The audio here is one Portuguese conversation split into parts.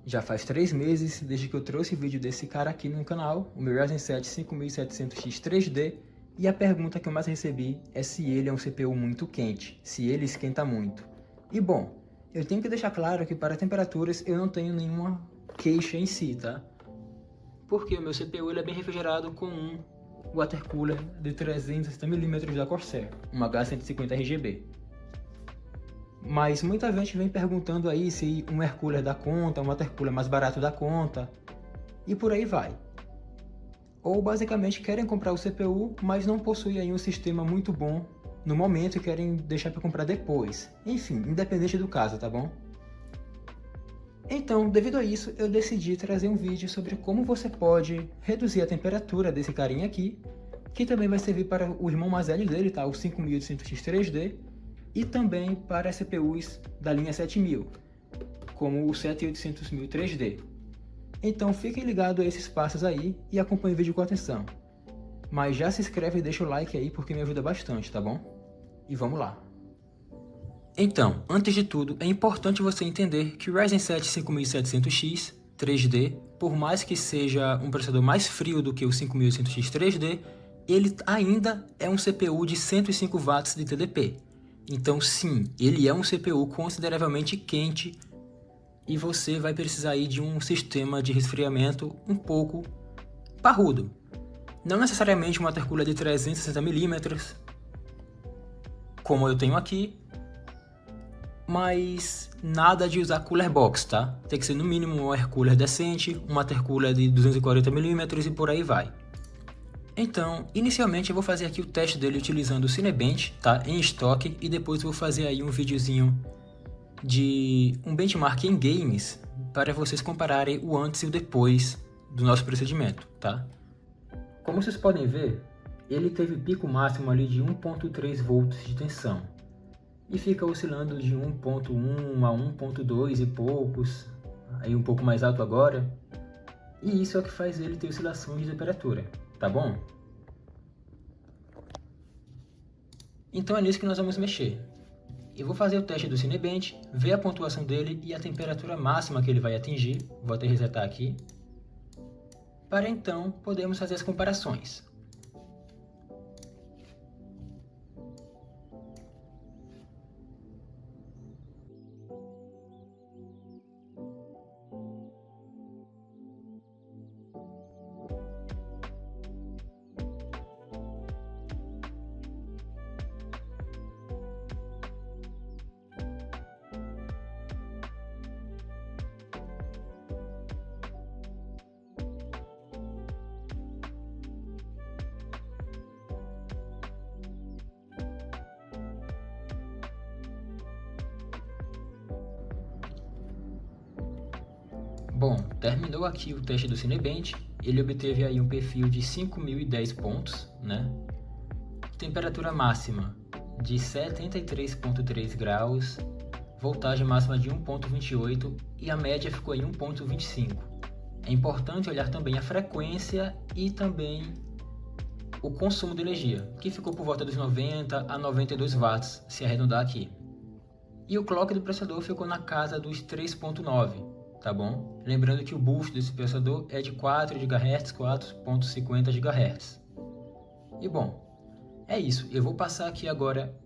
Já faz 3 meses desde que eu trouxe vídeo desse cara aqui no canal, o meu Ryzen 7 5700X 3D, e a pergunta que eu mais recebi é se ele é um CPU muito quente, se ele esquenta muito. E bom, eu tenho que deixar claro que para temperaturas eu não tenho nenhuma queixa em si, tá? Porque o meu CPU ele é bem refrigerado com um water cooler de 360mm da Corsair, um H150 RGB. Mas muita gente vem perguntando aí se um air cooler dá conta, um water cooler mais barato dá conta, e por aí vai. Ou basicamente querem comprar o CPU, mas não possuem aí um sistema muito bom no momento e querem deixar para comprar depois. Enfim, independente do caso, tá bom? Então, devido a isso, eu decidi trazer um vídeo sobre como você pode reduzir a temperatura desse carinha aqui, que também vai servir para o irmão mais velho dele, tá? O 5800X 3D, e também para CPUs da linha 7000, como o 7800M 3D. Então fiquem ligados a esses passos aí e acompanhem o vídeo com atenção. Mas já se inscreve e deixa o like aí porque me ajuda bastante, tá bom? E vamos lá! Então, antes de tudo, é importante você entender que o Ryzen 7 5700X 3D, por mais que seja um processador mais frio do que o 5800X 3D, ele ainda é um CPU de 105 watts de TDP. Então sim, ele é um CPU consideravelmente quente e você vai precisar aí de um sistema de resfriamento um pouco parrudo. Não necessariamente uma water cooler de 360mm, como eu tenho aqui, mas nada de usar cooler box, tá? Tem que ser no mínimo um air cooler decente, um water cooler de 240mm e por aí vai. Então, inicialmente eu vou fazer aqui o teste dele utilizando o Cinebench, tá? Em estoque, e depois eu vou fazer aí um videozinho de um benchmark em games para vocês compararem o antes e o depois do nosso procedimento, tá? Como vocês podem ver, ele teve pico máximo ali de 1.3 volts de tensão e fica oscilando de 1.1 a 1.2 e poucos, aí um pouco mais alto agora, e isso é o que faz ele ter oscilação de temperatura, tá bom? Então é nisso que nós vamos mexer. Eu vou fazer o teste do Cinebench, ver a pontuação dele e a temperatura máxima que ele vai atingir, vou até resetar aqui, para então podermos fazer as comparações. Bom, terminou aqui o teste do Cinebench, ele obteve aí um perfil de 5.010 pontos, né? Temperatura máxima de 73,3 graus, voltagem máxima de 1.28 e a média ficou em 1.25. É importante olhar também a frequência e também o consumo de energia, que ficou por volta dos 90 a 92 watts, se arredondar aqui. E o clock do processador ficou na casa dos 3.9, tá bom? Lembrando que o boost desse processador é de 4 GHz, 4.50 GHz. E bom, é isso. Eu vou passar aqui agora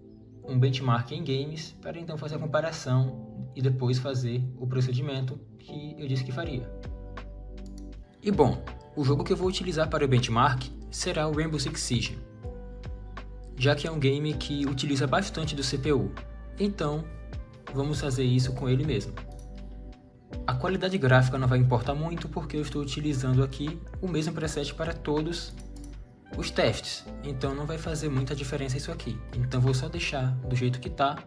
um benchmark em games para então fazer a comparação e depois fazer o procedimento que eu disse que faria. E bom, o jogo que eu vou utilizar para o benchmark será o Rainbow Six Siege, já que é um game que utiliza bastante do CPU, então vamos fazer isso com ele mesmo. A qualidade gráfica não vai importar muito porque eu estou utilizando aqui o mesmo preset para todos os testes, então não vai fazer muita diferença isso aqui. Então vou só deixar do jeito que está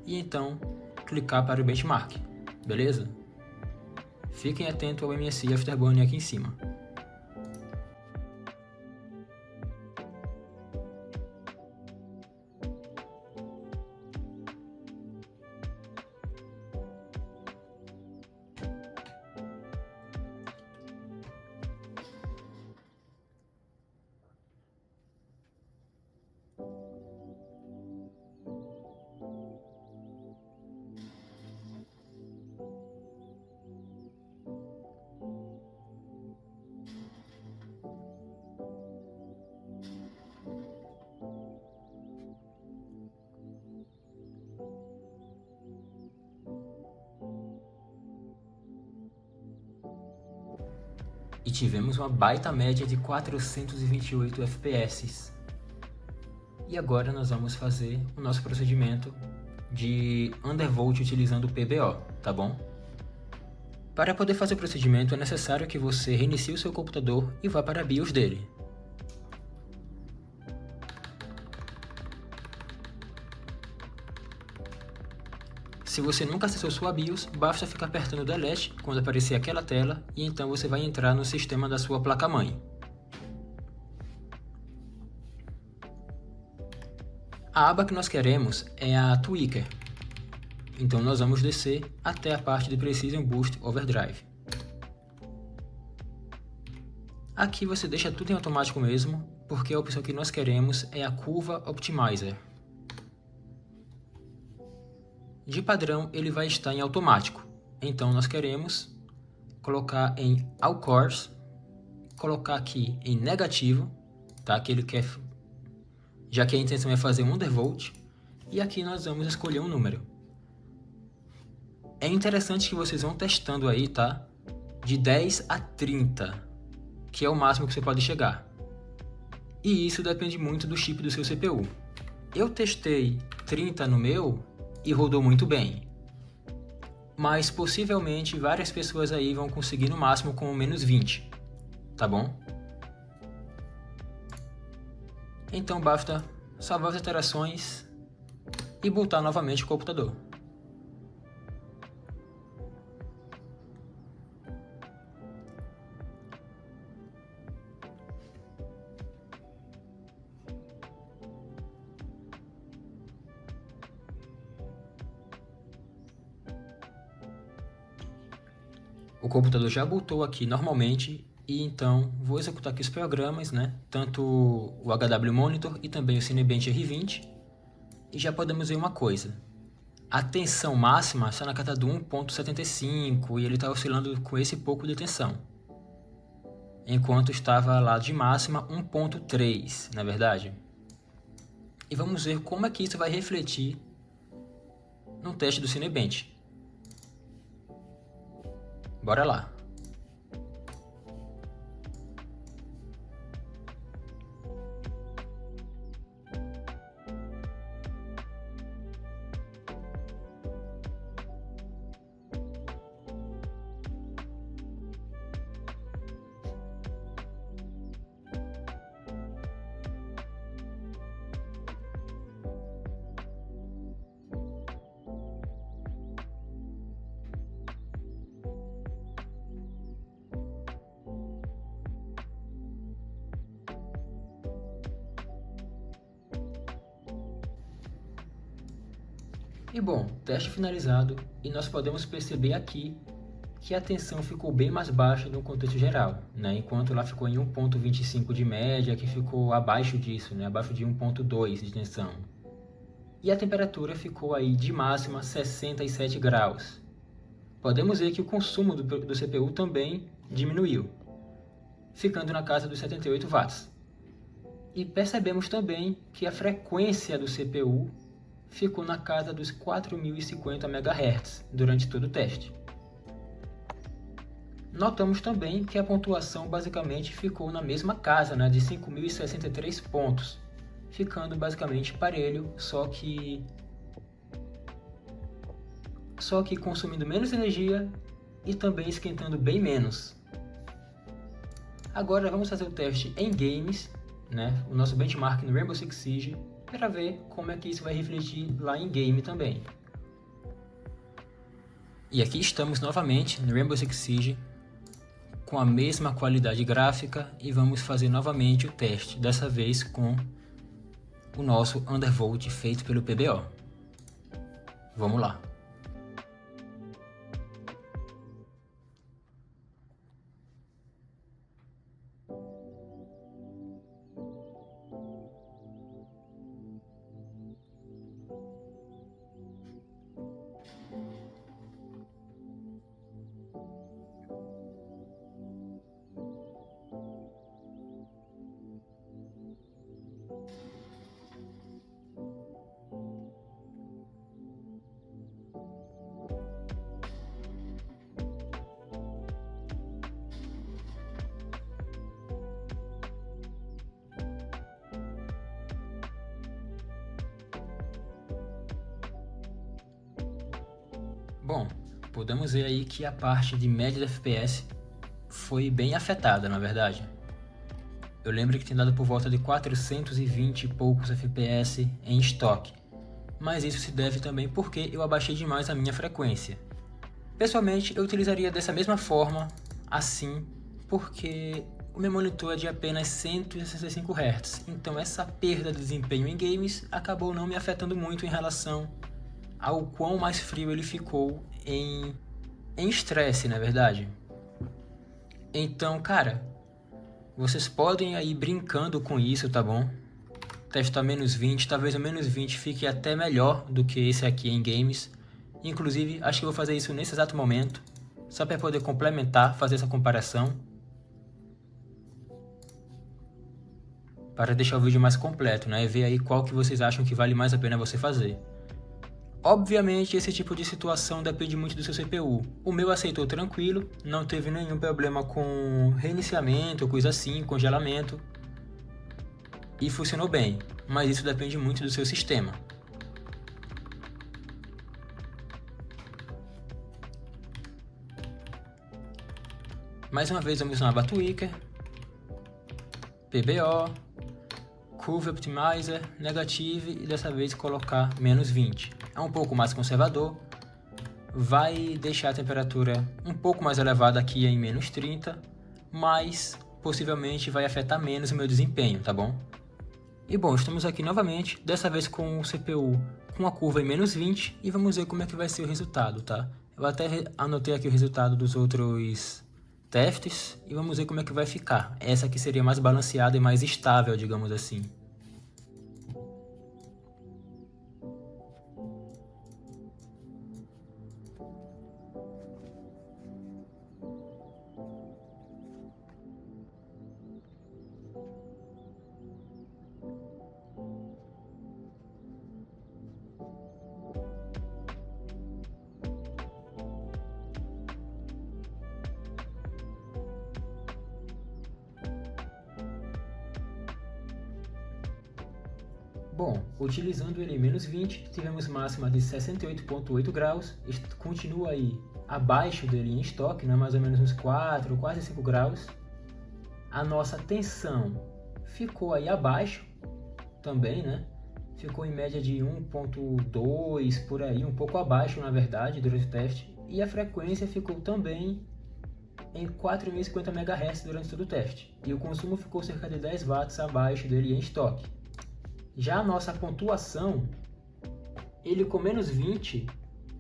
e então clicar para o benchmark, beleza? Fiquem atentos ao MSI Afterburner aqui em cima. e tivemos uma baita média de 428 FPS. E agora nós vamos fazer o nosso procedimento de undervolt utilizando o PBO, tá bom? Para poder fazer o procedimento é necessário que você reinicie o seu computador e vá para a BIOS dele. Se você nunca acessou sua BIOS, basta ficar apertando Delete quando aparecer aquela tela e então você vai entrar no sistema da sua placa-mãe. A aba que nós queremos é a Tweaker, então nós vamos descer até a parte de Precision Boost Overdrive. Aqui você deixa tudo em automático mesmo, porque a opção que nós queremos é a Curva Optimizer. De padrão, ele vai estar em automático, então nós queremos colocar em All Cores, colocar aqui em negativo, tá? Que ele quer, já que a intenção é fazer um undervolt, e aqui nós vamos escolher um número. É interessante que vocês vão testando aí, tá? De 10 a 30, que é o máximo que você pode chegar. E isso depende muito do chip do seu CPU. Eu testei 30 no meu e rodou muito bem. Mas possivelmente várias pessoas aí vão conseguir no máximo com menos 20, tá bom? Então basta salvar as alterações e botar novamente o computador. O computador já bootou aqui normalmente e então vou executar aqui os programas, né? Tanto o HW Monitor e também o Cinebench R20. E já podemos ver uma coisa. A tensão máxima está na casa do 1.75 e ele está oscilando com esse pouco de tensão. Enquanto estava lá de máxima 1.3, não é verdade? E vamos ver como é que isso vai refletir no teste do Cinebench. Bora lá! E bom, teste finalizado e nós podemos perceber aqui que a tensão ficou bem mais baixa no contexto geral, né? Enquanto lá ficou em 1.25 de média, que ficou abaixo disso, né? Abaixo de 1.2 de tensão. E a temperatura ficou aí de máxima 67 graus. Podemos ver que o consumo do CPU também diminuiu, ficando na casa dos 78 watts. E percebemos também que a frequência do CPU ficou na casa dos 4050 MHz durante todo o teste. Notamos também que a pontuação basicamente ficou na mesma casa, né, de 5.063 pontos, ficando basicamente parelho, só que consumindo menos energia e também esquentando bem menos. Agora vamos fazer o teste em games, né, o nosso benchmark no Rainbow Six Siege, para ver como é que isso vai refletir lá em game também. E aqui estamos novamente no Rainbow Six Siege com a mesma qualidade gráfica e vamos fazer novamente o teste, dessa vez com o nosso undervolt feito pelo PBO. Vamos lá! Bom, podemos ver aí que a parte de média de FPS foi bem afetada, na verdade. Eu lembro que tem dado por volta de 420 e poucos FPS em estoque, mas isso se deve também porque eu abaixei demais a minha frequência. Pessoalmente, eu utilizaria dessa mesma forma, assim, porque o meu monitor é de apenas 165 Hz, então essa perda de desempenho em games acabou não me afetando muito em relação ao quão mais frio ele ficou em estresse, na verdade. Então, cara, vocês podem aí brincando com isso, tá bom? Testar menos 20, talvez o menos 20 fique até melhor do que esse aqui em games. Inclusive, acho que vou fazer isso nesse exato momento, só para poder complementar, fazer essa comparação, para deixar o vídeo mais completo, né? E ver aí qual que vocês acham que vale mais a pena você fazer. Obviamente, esse tipo de situação depende muito do seu CPU. O meu aceitou tranquilo, não teve nenhum problema com reiniciamento, coisa assim, congelamento, e funcionou bem, mas isso depende muito do seu sistema. Mais uma vez vamos no aba Tweaker, PBO, Curve Optimizer, Negative e dessa vez colocar menos 20. É um pouco mais conservador, vai deixar a temperatura um pouco mais elevada aqui em menos 30, mas possivelmente vai afetar menos o meu desempenho, tá bom? E bom, estamos aqui novamente, dessa vez com o CPU com a curva em menos 20 e vamos ver como é que vai ser o resultado, tá? Eu até anotei aqui o resultado dos outros testes e vamos ver como é que vai ficar. Essa aqui seria mais balanceada e mais estável, digamos assim. Bom, utilizando ele em menos 20, tivemos máxima de 68,8 graus, continua aí abaixo dele em estoque, né, mais ou menos uns 4, quase 5 graus. A nossa tensão ficou aí abaixo também, né? Ficou em média de 1,2 por aí, um pouco abaixo na verdade durante o teste. E a frequência ficou também em 4.050 MHz durante todo o teste. E o consumo ficou cerca de 10 watts abaixo dele em estoque. Já a nossa pontuação, ele com menos 20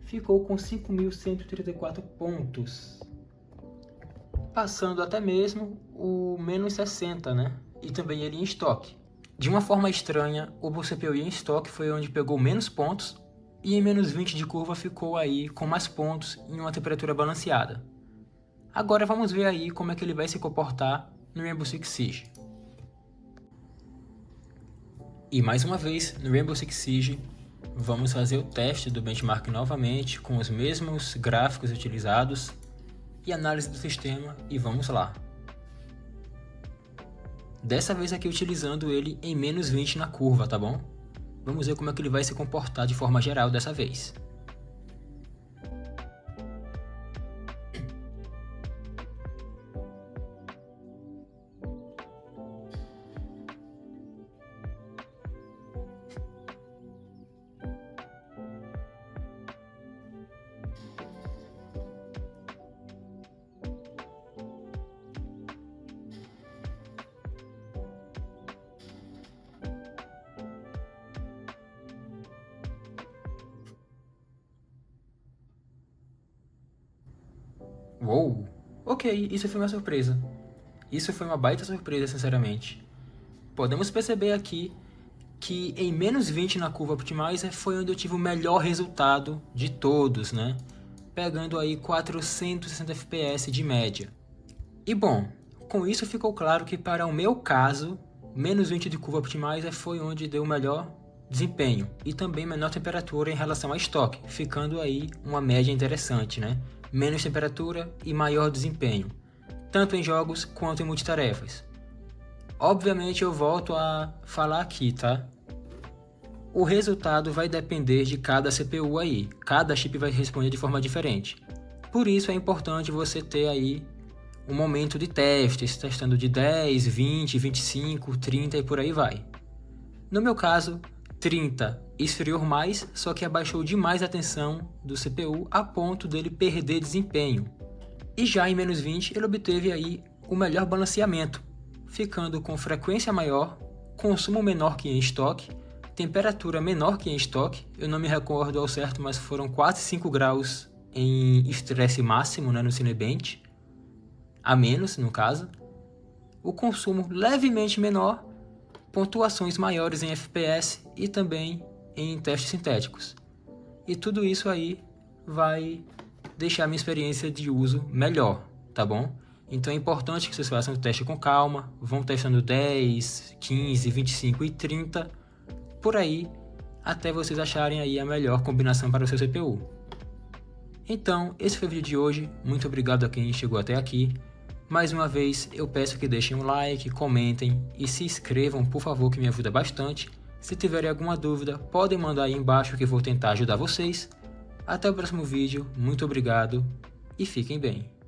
ficou com 5.134 pontos, passando até mesmo o menos 60, né? E também ele em estoque. De uma forma estranha, o CPU em estoque foi onde pegou menos pontos e em menos 20 de curva ficou aí com mais pontos em uma temperatura balanceada. Agora vamos ver aí como é que ele vai se comportar no Rainbow Six Siege. E mais uma vez, no Rainbow Six Siege, vamos fazer o teste do benchmark novamente, com os mesmos gráficos utilizados e análise do sistema, e vamos lá. Dessa vez aqui utilizando ele em menos 20 na curva, tá bom? Vamos ver como é que ele vai se comportar de forma geral dessa vez. Uou! Ok, isso foi uma surpresa. Isso foi uma baita surpresa, sinceramente. Podemos perceber aqui que em menos 20 na curva Optimizer foi onde eu tive o melhor resultado de todos, né? Pegando aí 460 FPS de média. E bom, com isso ficou claro que para o meu caso, menos 20 de curva Optimizer foi onde deu o melhor desempenho e também menor temperatura em relação a estoque, ficando aí uma média interessante, né? Menos temperatura e maior desempenho, tanto em jogos quanto em multitarefas. Obviamente eu volto a falar aqui, tá? O resultado vai depender de cada CPU aí, cada chip vai responder de forma diferente. Por isso é importante você ter aí um momento de teste, testando de 10, 20, 25, 30 e por aí vai. No meu caso, 30 esfriou mais, só que abaixou demais a tensão do CPU a ponto dele perder desempenho. E já em menos 20 ele obteve aí o melhor balanceamento, ficando com frequência maior, consumo menor que em estoque, temperatura menor que em estoque, eu não me recordo ao certo, mas foram quase 5 graus em estresse máximo, né, no Cinebench, a menos no caso, o consumo levemente menor, pontuações maiores em FPS e também em testes sintéticos. E tudo isso aí vai deixar minha experiência de uso melhor, tá bom? Então é importante que vocês façam o teste com calma, vão testando 10, 15, 25 e 30, por aí, até vocês acharem aí a melhor combinação para o seu CPU. Então, esse foi o vídeo de hoje, muito obrigado a quem chegou até aqui. Mais uma vez, eu peço que deixem um like, comentem e se inscrevam, por favor, que me ajuda bastante. Se tiverem alguma dúvida, podem mandar aí embaixo que eu vou tentar ajudar vocês. Até o próximo vídeo, muito obrigado e fiquem bem.